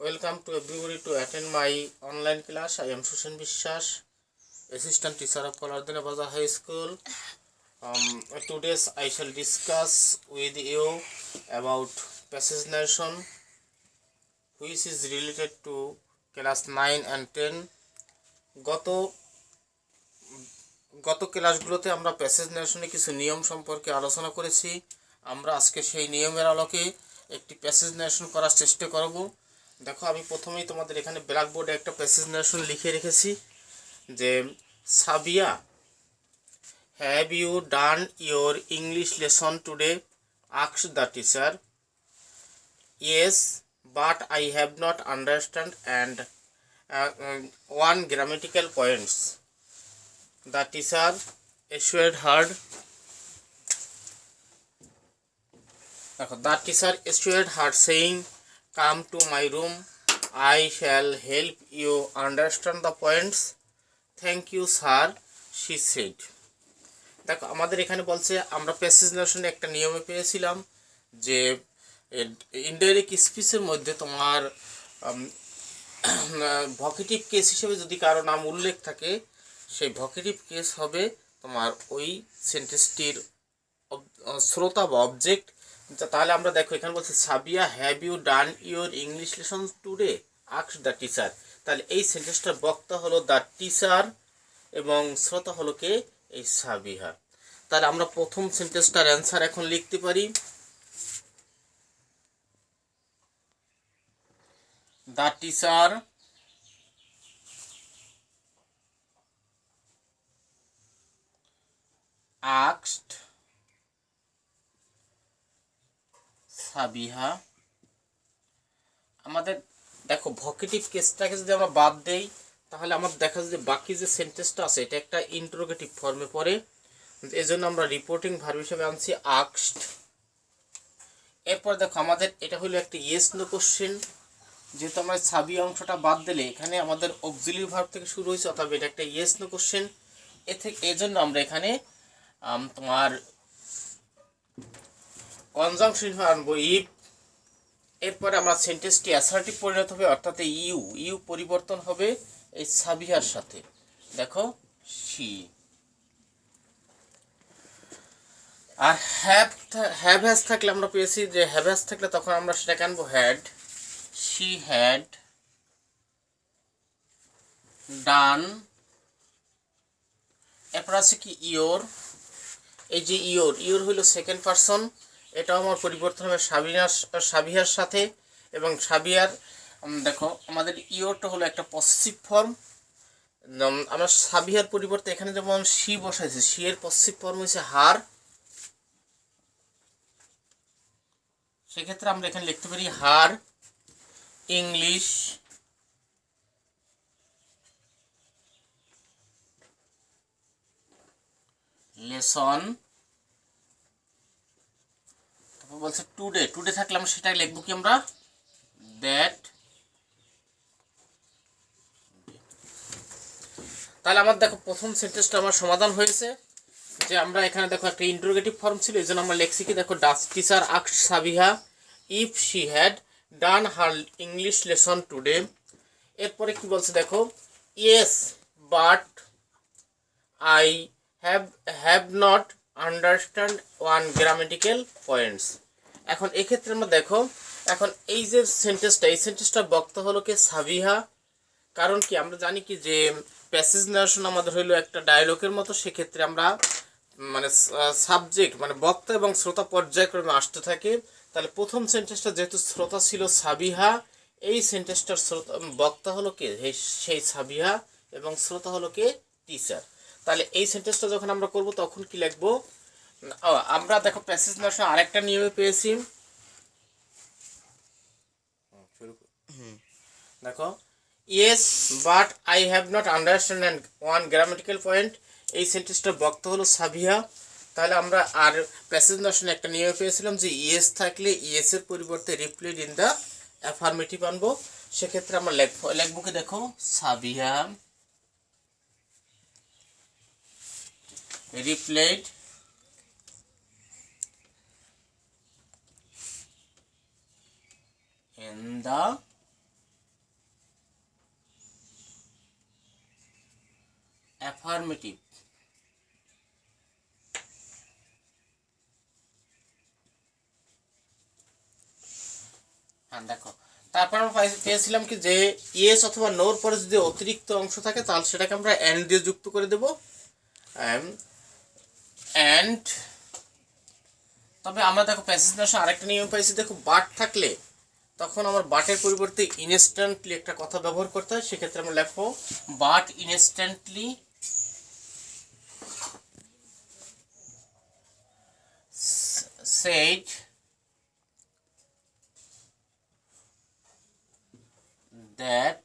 Welcome to everybody to attend my online class. I am Sushan Bishwas, Assistant Teacher of Kolardina Bazaar High School. Today I shall discuss with you about passage narration, which is related to class 9 and 10. গত ক্লাসগুলোতে আমরা passage ন্যারেশনে কিছু নিয়ম সম্পর্কে আলোচনা করেছি। আমরা আজকে সেই নিয়মের আলোকে একটি প্যাসেজ ন্যারেশন করার চেষ্টা করব। দেখো, আমি প্রথমেই তোমাদের এখানে ব্ল্যাকবোর্ডে একটা প্যাসেজ ন্যারেশন লিখে রেখেছি যে Sabiya, have you done your English lesson today? Asked the teacher. Yes, but I have not understand and one grammatical points. The teacher assured her. The teacher assured her, saying, "Come to my room. I shall help you understand the points." Thank you, sir, she said. দেখো, আমাদের এখানে বলছে আমরা passage ন্যারেশনে একটা নিয়মে পেয়েছিলাম যে indirect স্পিচের মধ্যে তোমার ভকেটিভ কেস হিসেবে যদি কারো নাম উল্লেখ থাকে, সেই ভকেটিভ কেস হবে তোমার ওই সেন্টেন্সটির শ্রোতা বা অবজেক্ট। তাহলে আমরা দেখো এখানে বলছে Sabiya, have you done your English lesson today? Asked the teacher. তাহলে এই সেন্টেন্সটার বক্তা হলো দ্য টিচার এবং শ্রোতা হলো কে? এই সাবিহা। তাহলে আমরা প্রথম সেন্টেন্সটার অ্যান্সার এখন লিখতে পারি। The teacher asked Sabiha. আমাদের দেখো ভকেটিভ কেসটাকে যদি আমরা বাদ দেই তাহলে আমাদের দেখা যায় যে বাকি যে সেন্টেন্সটা আছে এটা একটা ইন্টারোগেটিভ ফর্মে পড়ে। এই জন্য আমরা রিপোর্টিং ভার্ব হিসেবে আনছি আস্কড। এরপর দেখো আমাদের এটা হলো একটা ইয়েস নো কোশ্চেন। যেহেতু আমরা সাবিয়া অংশটা বাদ দিলে এখানে আমাদের অক্সিলিয়ারি ভার্ব থেকে শুরু হয়েছে, অথবা এটা একটা ইয়েস নো কোশ্চেন। এই জন্য আমরা এখানে তোমার কনজাংশন আনবো ইফ। এরপরে আমরা সেন্টেন্সটি অ্যাসার্টিভ পরিণত হবে, অর্থাৎ ইউ পরিবর্তন হবে এই সাবিহার সাথে। দেখো শি। আর হ্যাভ হ্যাজ থাকলে আমরা পেয়েছি যে হ্যাভ হ্যাজ থাকলে তখন আমরা সেটাকে আনবো হ্যাড। She had done. এরপর আছে কি ইয়োর। এই যে ইয়োর হইল সেকেন্ড পারসন, এটাও আমার পরিবর্তন হবে সাবিহার সাথে। এবং সাবিহার দেখো আমাদের ইয়োরটা হলো একটা পসেসিভ ফর্ম। আমরা সাবিহার পরিবর্তে এখানে যেমন শি বসাইছি, শি এর পসেসিভ ফর্ম হচ্ছে হার। সেক্ষেত্রে আমরা এখানে লিখতে পারি হার ইংলিশ লেসন। তারপর বলছে টুডে থাকলে আমরা সেটাই লিখবো কি আমরা দ্যাট। তাহলে আমার দেখো প্রথম সেন্টেন্সটা আমার সমাধান হয়েছে যে আমরা এখানে দেখো একটা ইন্টারোগেটিভ ফর্ম ছিল, এই জন্য আমরা লিখছি কি দেখো Dutch teacher asked Sabiha if she had done her English lesson today. এরপরে কি বলছে দেখো yes but I have not understand one grammatical points. এখন এক্ষেত্রে আমরা দেখো এখন এই যে সেন্টেন্সটা বক্তা হলো কে? সাবিহা। কারণ কি আমরা জানি কি যে প্যাসেজ নারেশন আমাদের হইলো একটা ডায়লগের মতো। সেক্ষেত্রে আমরা মানে সাবজেক্ট মানে বক্তা এবং শ্রোতা পর্যায়ক্রমে আসতে থাকে। তাহলে প্রথম সেন্টেন্সটা যেহেতু শ্রোতা ছিল সাবিহা, এই সেন্টেন্সটার বক্তা হলো কে? সেই সাবিহা এবং শ্রোতা হলো কে? টিচার। তাহলে এই সেন্টেন্সটা যখন আমরা করব তখন কি লিখবো? আমরা দেখো প্যাসেজ নারেশন আরেকটা নিয়মে পেয়েছি। দেখো yes but I have not understand one grammatical point. এই সেন্টেন্সটার বক্তা হলো সাবিহা। তাহলে আমরা আর প্যাসেজ নারেশনে একটা নিয়মে পেয়েছিলাম যে ইয়েস থাকলে ইয়েস এর পরিবর্তে রিপ্লাইড ইন দ্য অ্যাফার্মেটিভ আনবো। সেক্ষেত্রে আমরা লিখবো কি দেখো Sabiha replied in the affirmative. হ্যাঁ দেখো, তারপর আমরা পেয়েছিলাম কি যে ইয়েস অথবা নোর পরে যদি অতিরিক্ত অংশ থাকে তাহলে সেটাকে আমরা অ্যান্ড দিয়ে যুক্ত করে দেবো। অ্যান্ড তবে আমরা দেখো প্যাসেজ নশো আরেকটা নিয়ম পাইছি, দেখো বাট থাকলে তখন আমার বাটের পরিবর্তে ইনস্ট্যান্টলি একটা কথা ব্যবহার করতে হয়। সেক্ষেত্রে আমরা লেখো বাট ইনস্ট্যান্টলি said that,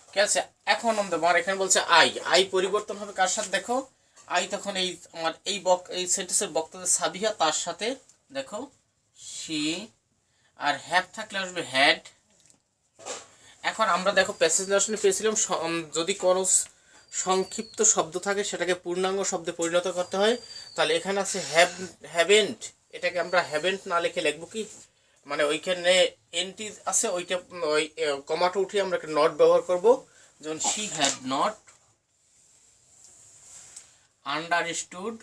ঠিক আছে। এখন আমার এখানে বলছে আই পরিবর্তন হবে কার সাথে, দেখো আই তখন এই আমার এই সেন্টেন্সের বক্তা সাবিহা তার সাথে দেখো শি, আর হ্যাভ থাকলে আসবে হ্যাড। এখন আমরা দেখো প্যাসেজ লেসনে পেয়েছিলাম যদি কোনো সংক্ষিপ্ত শব্দ থাকে সেটাকে পূর্ণাঙ্গ শব্দে পরিণত করতে হয়। তাহলে এখানে আছে হ্যাভেন্ট, এটাকে আমরা হ্যাভেন্ট না লিখে লিখবো কি, মানে ওইখানে এনটি আছে ওইটা ওই কমাটা উঠিয়ে আমরা একটা নট ব্যবহার করব। যেমন she had not understood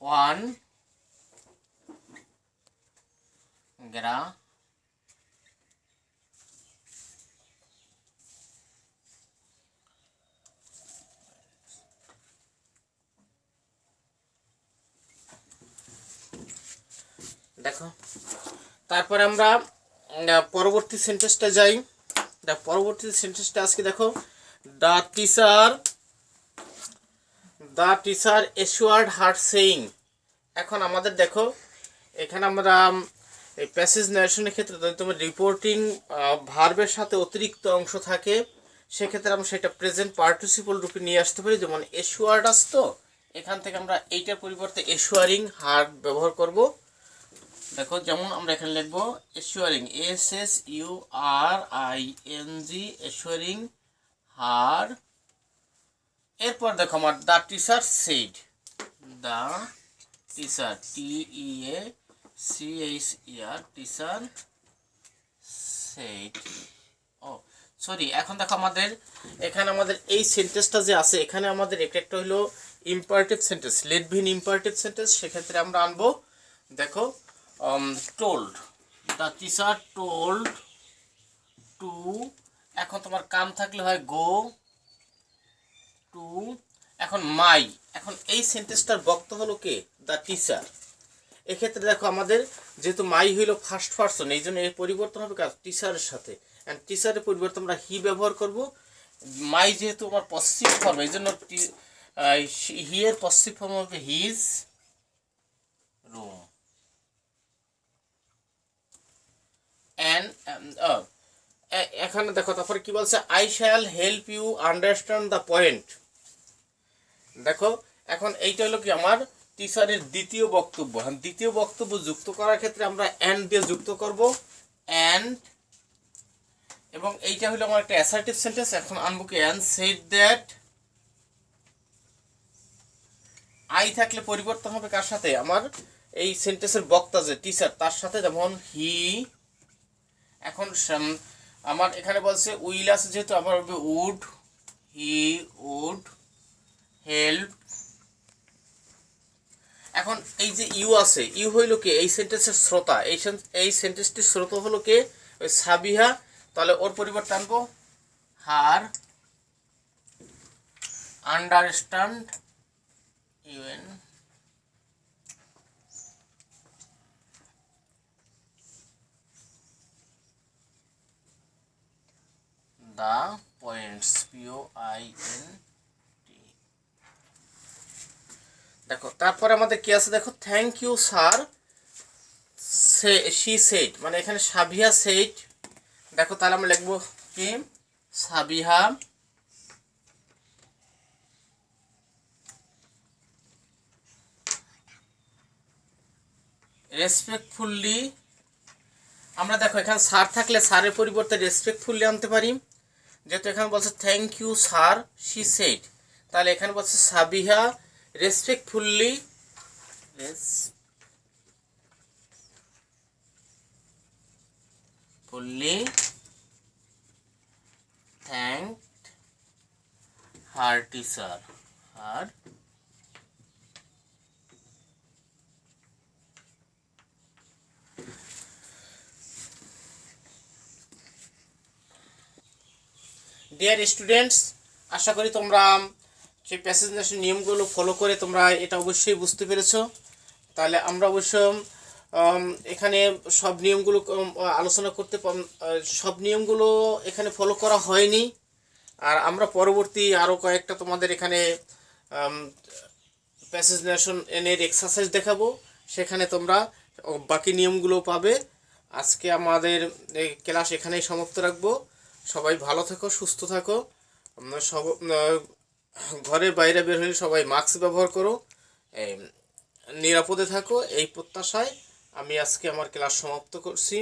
one গ্রা দেখো। তারপরে আমরা পরবর্তী সেন্টেন্সটা যাই। পরবর্তী সেন্টেন্সটা আজকে দেখো দ্য টিচার এশুয়ার্ড হার সেইং। এখন আমাদের দেখো এখানে আমরা এই প্যাসেজ ন্যারেশনের ক্ষেত্রে যদি তোমার রিপোর্টিং ভার্বের সাথে অতিরিক্ত অংশ থাকে সেক্ষেত্রে আমরা সেটা প্রেজেন্ট পার্টিসিপল রূপে নিয়ে আসতে পারি। যেমন এশুয়ার্ড আসতো, এখান থেকে আমরা এইটার পরিবর্তে এশুয়ারিং হার ব্যবহার করব। দেখো যেমন আমরা এখানে লিখবো এশুয়ারিং SSURING এশুয়ারিং হার। এরপর দেখো আমার the teacher said, the teacher TEACHER teacher said. Oh sorry, এখন দেখো আমাদের এখানে আমাদের এই সেন্টেন্সটা যে আছে এখানে আমাদের একটা হলো ইম্পারেটিভ সেন্টেন্স, লেট ভিন ইম্পারেটিভ সেন্টেন্স। সেক্ষেত্রে আমরা আনবো দেখো told, the teacher told to. এখন তোমার কাম থাকলে হয় গো টু। এখন মাই, এখন এই সেন্টেন্সটার বক্তা হলো কে, দ্য টিচার। এক্ষেত্রে দেখো আমাদের যেহেতু মাই হইল ফার্স্ট পারসন এই জন্য এর পরিবর্তন হবে কার, টিচারের সাথে। অ্যান্ড টিচারের পরিবর্তে আমরা হি ব্যবহার করব। মাই যেহেতু আমার পসেসিভ ফর্ম এই জন্য হি এর পসেসিভ ফর্ম হবে হিজ রুম। এখানে দেখো তারপরে কি বলছে, I shall help you understand the point. দেখো এখন এইটা হলো কি আমার টিচারের দ্বিতীয় বক্তব্য। দ্বিতীয় বক্তব্য যুক্ত করার ক্ষেত্রে আমরা অ্যান্ড দিয়ে যুক্ত করব, অ্যান্ড। এবং এইটা হলো আমার একটা অ্যাসার্টিভ সেন্টেন্স। এখন আনবো কি, অ্যান্ড সেড দ্যাট। আই থাকলে পরিবর্তন হবে কার সাথে, আমার এই সেন্টেন্সের বক্তা যে টিচার তার সাথে, যেমন হি। এখন আমার এখানে বলছে উইল আছে যেহেতু আমার হবে উড, হি উড হেল্প। এখন এই যে ইউ আছে, ইউ হইল কে এই সেন্টেন্সের শ্রোতা, এই সেন্টেন্সটির শ্রোতা হলো কে, ওই সাবিহা। তাহলে ওর পরিবর্তে আনবো her understand UN the points POINT। দেখো তারপরে আমাদের কি আছে, দেখো thank you sir she said, মানে এখানে সাবিহা সেড। দেখো তাহলে আমরা লিখবো কি, সাবিহা রেসপেক্টফুলি। আমরা দেখো এখানে স্যার থাকলে স্যারের পরিবর্তে রেসপেক্টফুলি আনতে পারি। যেহেতু এখানে বলছে thank you sir she said, তাহলে এখানে বলছে Sabiha respectfully thanked her teacher. Her dear students, আশা করি তোমরা যে প্যাসেজ নিয়মগুলো ফলো করে তোমরা এটা অবশ্যই বুঝতে পেরেছো। তাহলে আমরা অবশ্য এখানে সব নিয়মগুলো আলোচনা করতে সব নিয়মগুলো এখানে ফলো করা হয়নি। আর আমরা পরবর্তী আরও কয়েকটা তোমাদের এখানে প্যাসেজ এর এক্সারসাইজ দেখাবো, সেখানে তোমরা বাকি নিয়মগুলো পাবে। আজকে আমাদের এই ক্লাস এখানেই সমাপ্ত রাখবো। সবাই ভালো থাকো, সুস্থ থাকো। সব ঘরের বাইরে বের হলে সবাই মাস্ক ব্যবহার করো, নিরাপদে থাকো। এই প্রত্যাশায় আমি আজকে আমার ক্লাস সমাপ্ত করছি।